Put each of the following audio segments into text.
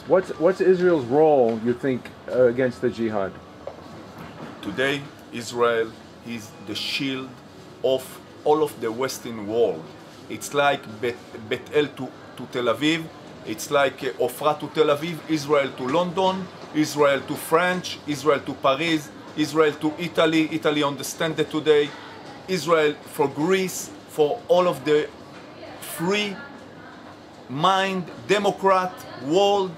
What's Israel's role, you think, against the jihad? Today, Israel is the shield of all of the Western world. It's like Bet El to Tel Aviv. It's like Ofra to Tel Aviv, Israel to London, Israel to France, Israel to Paris, Israel to Italy. Italy understands it today. Israel for Greece, for all of the free mind, democrat world.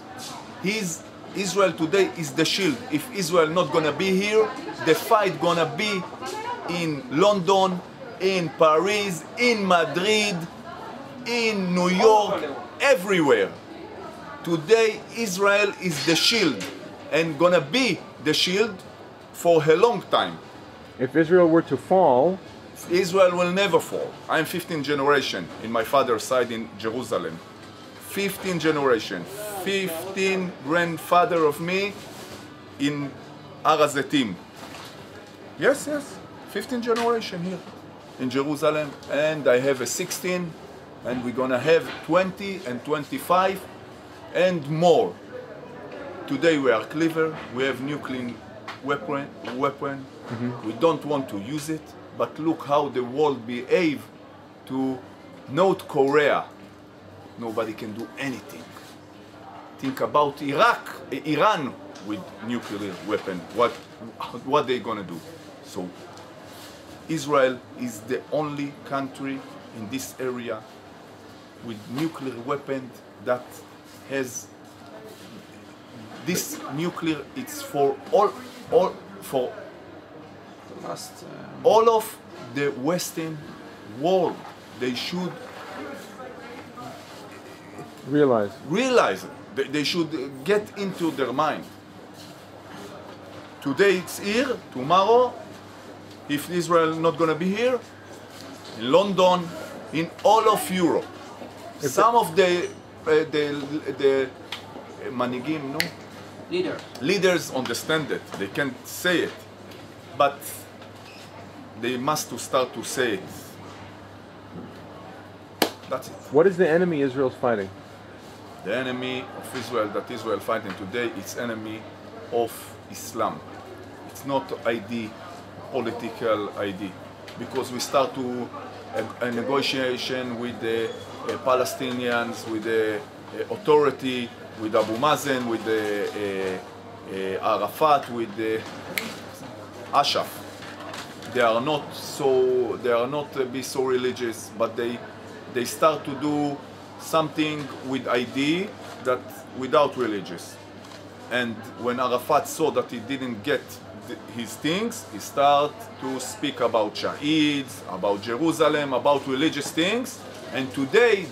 Israel today is the shield. If Israel not gonna be here, the fight gonna be in London, in Paris, in Madrid, in New York, everywhere. Today Israel is the shield and gonna be the shield for a long time. If Israel were to fall, Israel will never fall. I'm 15th generation in my father's side in Jerusalem. 15 generation, 15 grandfather of me in Har HaZetim. Yes, 15 generation here in Jerusalem, and I have a 16, and we're gonna have 20 and 25 and more. Today we are clever, we have nuclear weapon. We don't want to use it, but look how the world behave to North Korea. Nobody can do anything. Think about Iran with nuclear weapon. What they gonna do? So Israel is the only country in this area with nuclear weapon that has this nuclear. It's for all of the Western world. They should realize it. They should get into their mind. Today it's here, tomorrow, if Israel not gonna be here, in London, in all of Europe. Some of the manigim, no? Leaders understand it. They can't say it, but they must start to say it. That's it. What is the enemy Israel's fighting? The enemy of Israel that Israel fighting today is enemy of Islam. It's not ID, political ID, because we start to a negotiation with the Palestinians, with the authority, with Abu Mazen, with the Arafat, with the Ashraf. They are not be so religious, but they start to do something with ID that without religious. And when Arafat saw that he didn't get his things, he started to speak about Shahids, about Jerusalem, about religious things. And today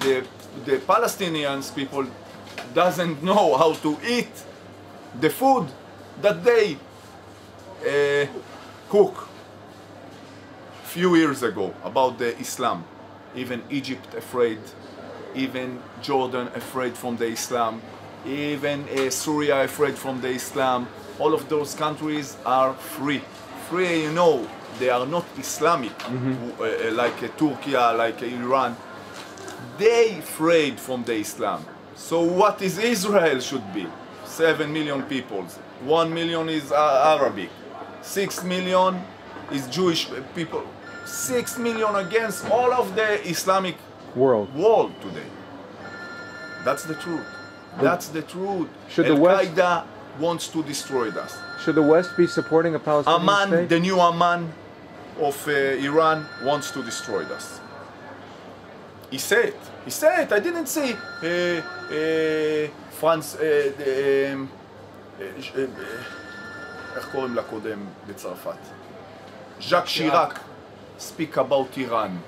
the Palestinians people doesn't know how to eat the food that they cook few years ago about the Islam. Even Egypt afraid, even Jordan afraid from the Islam, even Syria afraid from the Islam. All of those countries are free. Free, you know, they are not Islamic, like Turkey, like Iran. They afraid from the Islam. So what is Israel should be? 7 million people. 1 million is Arabic. 6 million is Jewish people. 6 million against all of the Islamic world today. That's the truth. That's the truth. Al-Qaeda wants to destroy us. Should the West be supporting a Palestinian state? The new Amman of Iran wants to destroy us. He said it. He said it. I didn't say France, איך קוראים לה קודם בצרפת? ז'אק שיראק speak about Iran.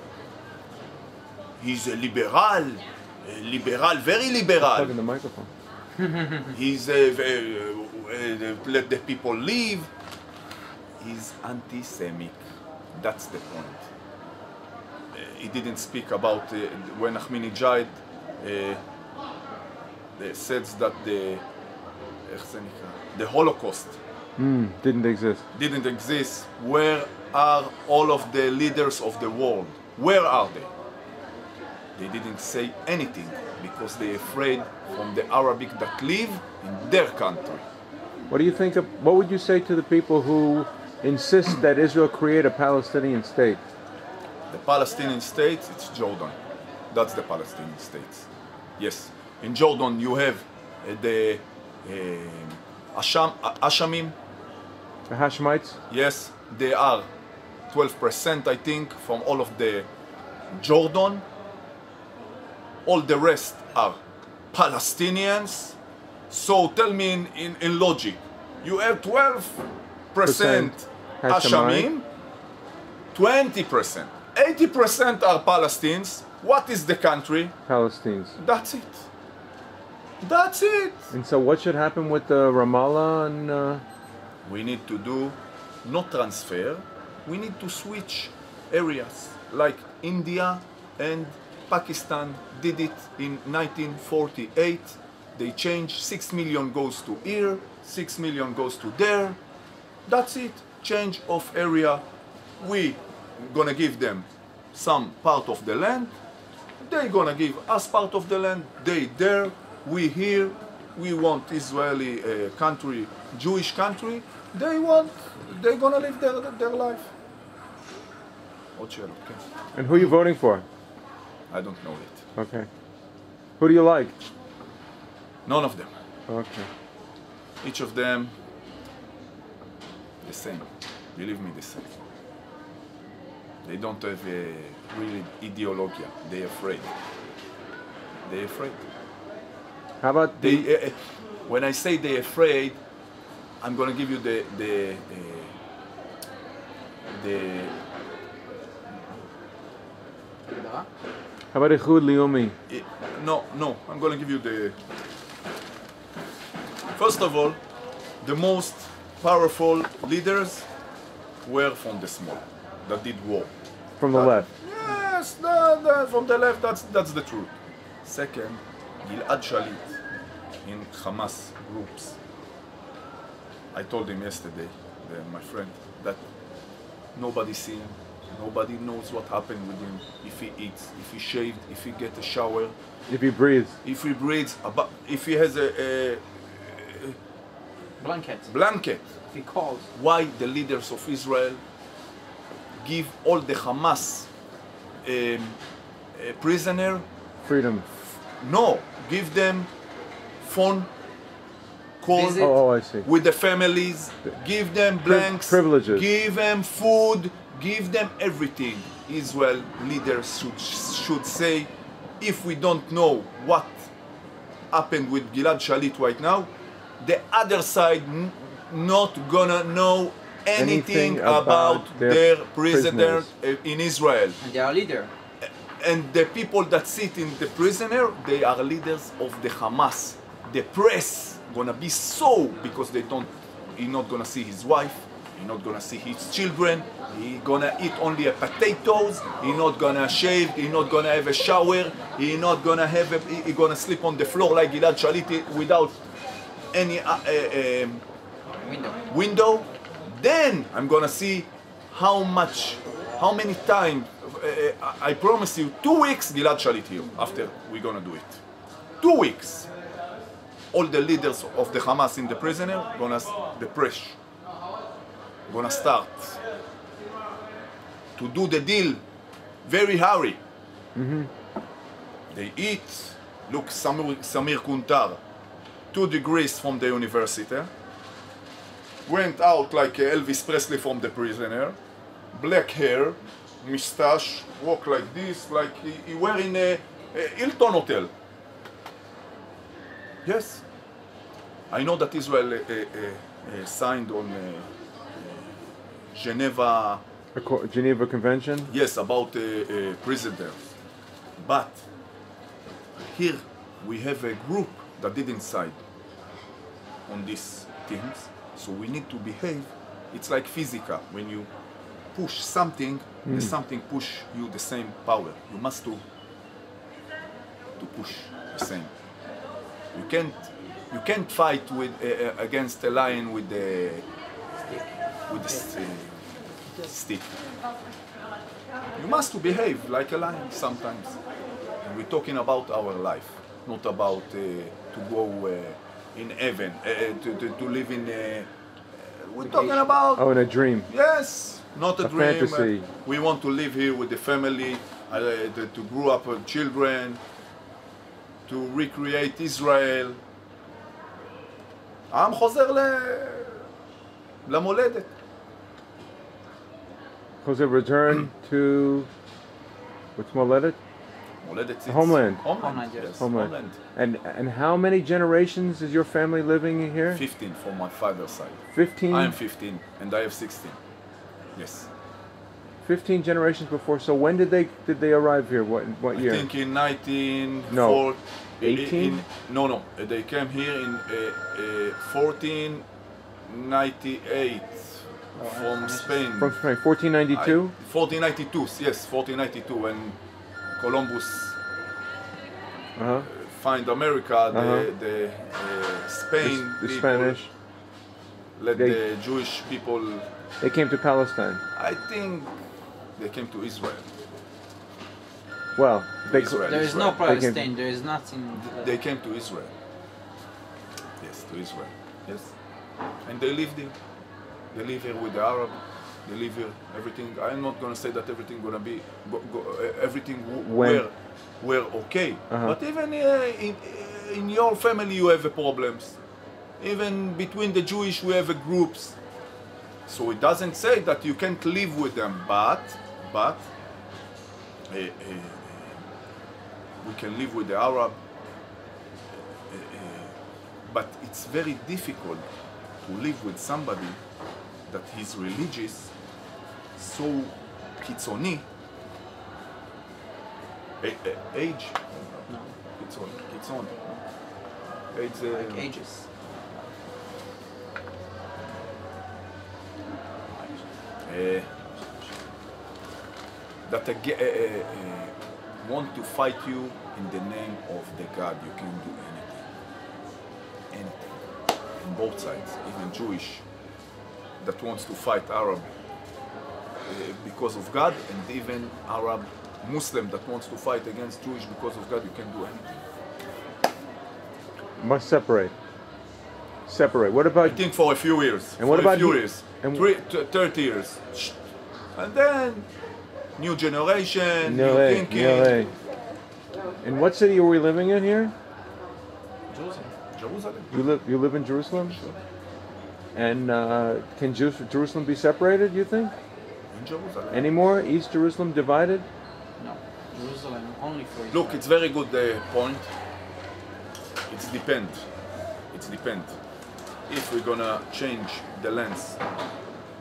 He's a liberal, very liberal. Plug in the microphone. He's let the people live. He's anti-Semitic. That's the point. He didn't speak about when Ahmadinejad says that the Holocaust didn't exist. Where are all of the leaders of the world? Where are they? They didn't say anything. because they're afraid from the Arabic that live in their country. What do you think of, what would you say to the people who insist that Israel create a Palestinian state? The Palestinian state, it's Jordan. That's the Palestinian state. Yes. In Jordan you have the Hashamim. The Hashemites? Yes, they are 12%, I think, from all of the Jordan. All the rest are Palestinians. So tell me in logic, you have 12% Hashamim, 20%, 80% are Palestinians. What is the country? Palestinians. That's it. That's it. And so what should happen with the Ramallah and... We need to do not transfer, we need to switch areas like India and Pakistan did it in 1948. They changed 6 million goes to here, 6 million goes to there. That's it, change of area. We gonna give them some part of the land, they gonna give us part of the land, they there, we here, we want Israeli country, Jewish country, they're gonna live their life. Okay. And who are you voting for? I don't know it. Okay. Who do you like? None of them. Okay. Each of them the same. Believe me, the same. They don't have a really ideology. They're afraid. They're afraid. How about They, when I say they're afraid, I'm gonna give you the how about Ichud Leumi? no, I'm gonna give you the. First of all, the most powerful leaders were from the small, that did war. From the left. Yes, from the left, that's the truth. Second, Gilad Shalit in Hamas groups. I told him yesterday, my friend, that nobody see him, nobody knows what happened with him, if he eats, if he shaved, if he get a shower, If he breathes. if he breathes, if he has a blanket. He calls. Why the leaders of Israel give all the Hamas prisoner? Freedom. No, give them phone call Visit. Oh, I see. with the families, give them blanks, privileges. give them food, give them everything. Israel leaders should say, if we don't know what happened with Gilad Shalit right now, the other side not gonna know anything about their prisoners in Israel. And they are leader. And the people that sit in the prisoner, they are leaders of the Hamas. The press gonna be so, because he's not gonna see his wife, he's not gonna see his children, he's gonna eat only potatoes, he's not gonna shave, he's not gonna have a shower, he's not gonna he's gonna sleep on the floor like Gilad Shalit without any window. Then I'm gonna see how many times. I promise you, 2 weeks Gilad Shalit here. After we're gonna do it, 2 weeks. All the leaders of the Hamas in the prisoner the press gonna start to do the deal. Very hurry. They eat. Look, Samir Kuntar, 2 degrees from the university. Went out like Elvis Presley from the prisoner. Black hair, mustache, walk like this, like he wearing a Hilton hotel. Yes, I know that Israel signed on Geneva Convention? Yes, about prisoners. But here we have a group that didn't sign on these things, so we need to behave. It's like physical. When you push something, the something push you the same power. You must to push the same. You can't fight with against a lion with the stick. You must to behave like a lion sometimes. And we're talking about our life. not about to go in heaven, to live in. We're talking about. Oh, in a dream. Yes, not a dream. Fantasy. We want to live here with the family, to grow up with children, to recreate Israel. העם חוזר למולדת. Jose, return to what's Moledet? מולדת is Homeland. Homeland, Yes. Homeland. And how many generations is your family living here? 15 from my father's side. 15? I am 15 and I have 16. Yes. 15 generations before. So when did they arrive here? What year? I think in 19... No. 18? No. They came here in 1498 from Spain. From Spain, 1492? 1492, yes, 1492, when Columbus find America, the Spain The people Spanish. let the Jewish people. They came to Palestine. I think they came to Israel. Well, they Israel. There is no They came- Palestine. There is nothing. They came to Israel. Yes, to Israel. Yes, and they lived here. They live here with the Arab. They live here. Everything. I'm not gonna say that everything gonna be everything were okay. But even in your family you have problems. Even between the Jewish we have groups. So it doesn't say that you can't live with them, but we can live with the Arab. But it's very difficult to live with somebody that he's religious, so kitzoni. Age? No. Kitzon. Age. Like ages. That want to fight you in the name of the God. You can do anything. On both sides, even Jewish that wants to fight Arab because of God, and even Arab Muslim that wants to fight against Jewish because of God. You can do anything. must separate. Separate. What about? I think for a few years. And what for about a few you? years? And 30 years. And then new generation, No new way. thinking. No way. In what city are we living in here? Jerusalem. You live in Jerusalem? And can Jerusalem be separated, you think? In Jerusalem. Anymore? East Jerusalem divided? No. Jerusalem only for Israel. Look, it's very good point. It's depend. It's depend. If we're gonna change the lens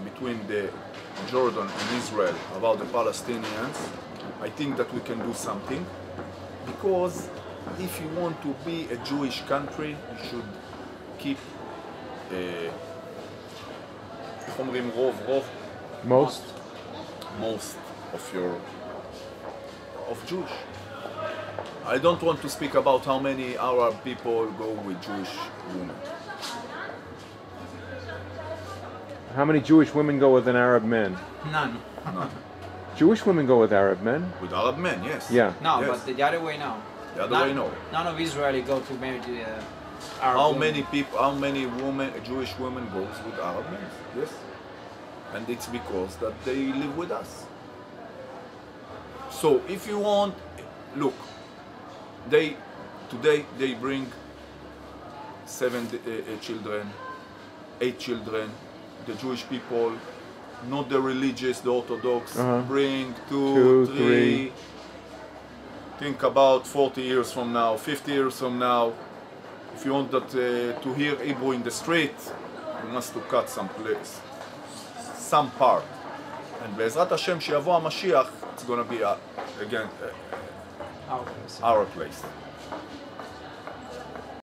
between the Jordan and Israel about the Palestinians, I think that we can do something. Because if you want to be a Jewish country, you should keep איך אומרים רוב? Most of Jewish. I don't want to speak about how many Arab people go with Jewish women. How many Jewish women go with an Arab man? None. None. Jewish women go with Arab men? With Arab men, yes. Yeah. No, Yes. but the other way, no. The other way, no. None of Israeli go to marry the Arab How women. many people, how many women, Jewish women goes with Arab men? Yes. And it's because that they live with us. So if you want, look, today they bring 7 children, 8 children. The Jewish people, not the religious, the Orthodox, bring 2, 3. Think about 40 years from now, 50 years from now. If you want that to hear Hebrew in the street, you must to cut some part. And בעזרת השם, שיבוא המשיח, it's going to be again our place.